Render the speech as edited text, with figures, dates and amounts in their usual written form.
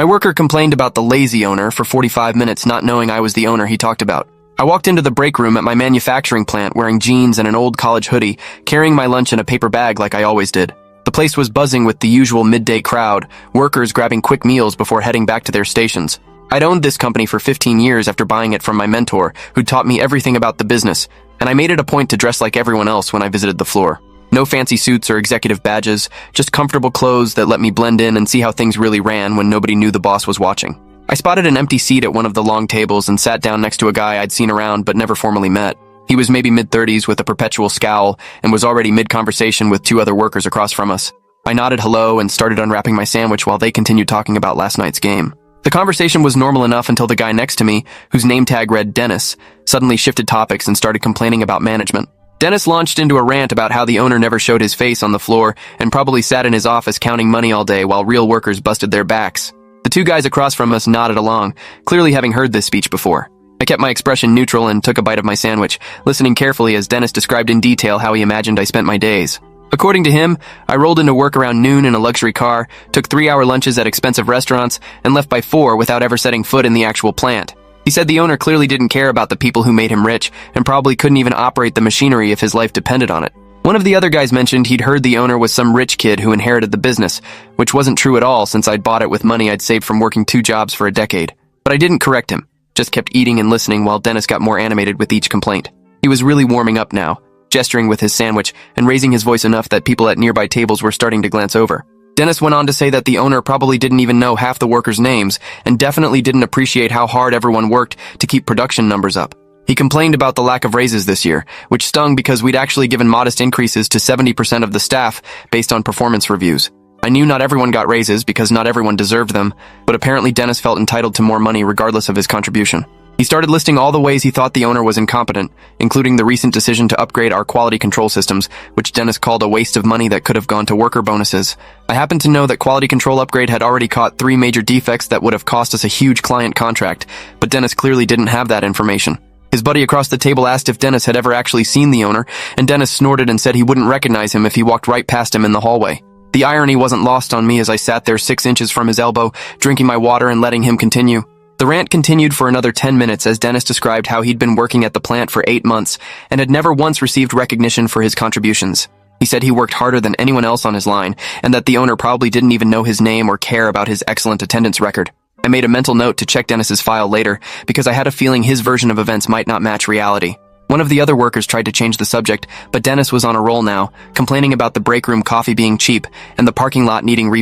My worker complained about the lazy owner for 45 minutes, not knowing I was the owner he talked about. I walked into the break room at my manufacturing plant wearing jeans and an old college hoodie, carrying my lunch in a paper bag like I always did. The place was buzzing with the usual midday crowd, workers grabbing quick meals before heading back to their stations. I'd owned this company for 15 years after buying it from my mentor, who taught me everything about the business, and I made it a point to dress like everyone else when I visited the floor. No fancy suits or executive badges, just comfortable clothes that let me blend in and see how things really ran when nobody knew the boss was watching. I spotted an empty seat at one of the long tables and sat down next to a guy I'd seen around but never formally met. He was maybe mid-30s with a perpetual scowl and was already mid-conversation with two other workers across from us. I nodded hello and started unwrapping my sandwich while they continued talking about last night's game. The conversation was normal enough until the guy next to me, whose name tag read Dennis, suddenly shifted topics and started complaining about management. Dennis launched into a rant about how the owner never showed his face on the floor and probably sat in his office counting money all day while real workers busted their backs. The two guys across from us nodded along, clearly having heard this speech before. I kept my expression neutral and took a bite of my sandwich, listening carefully as Dennis described in detail how he imagined I spent my days. According to him, I rolled into work around noon in a luxury car, took 3-hour lunches at expensive restaurants, and left by 4 without ever setting foot in the actual plant. He said the owner clearly didn't care about the people who made him rich and probably couldn't even operate the machinery if his life depended on it. One of the other guys mentioned he'd heard the owner was some rich kid who inherited the business, which wasn't true at all since I'd bought it with money I'd saved from working 2 jobs for a decade. But I didn't correct him, just kept eating and listening while Dennis got more animated with each complaint. He was really warming up now, gesturing with his sandwich and raising his voice enough that people at nearby tables were starting to glance over. Dennis went on to say that the owner probably didn't even know half the workers' names and definitely didn't appreciate how hard everyone worked to keep production numbers up. He complained about the lack of raises this year, which stung because we'd actually given modest increases to 70% of the staff based on performance reviews. I knew not everyone got raises because not everyone deserved them, but apparently Dennis felt entitled to more money regardless of his contribution. He started listing all the ways he thought the owner was incompetent, including the recent decision to upgrade our quality control systems, which Dennis called a waste of money that could have gone to worker bonuses. I happened to know that quality control upgrade had already caught 3 major defects that would have cost us a huge client contract, but Dennis clearly didn't have that information. His buddy across the table asked if Dennis had ever actually seen the owner, and Dennis snorted and said he wouldn't recognize him if he walked right past him in the hallway. The irony wasn't lost on me as I sat there 6 inches from his elbow, drinking my water and letting him continue. The rant continued for another 10 minutes as Dennis described how he'd been working at the plant for 8 months and had never once received recognition for his contributions. He said he worked harder than anyone else on his line and that the owner probably didn't even know his name or care about his excellent attendance record. I made a mental note to check Dennis's file later because I had a feeling his version of events might not match reality. One of the other workers tried to change the subject, but Dennis was on a roll now, complaining about the break room coffee being cheap and the parking lot needing repaving.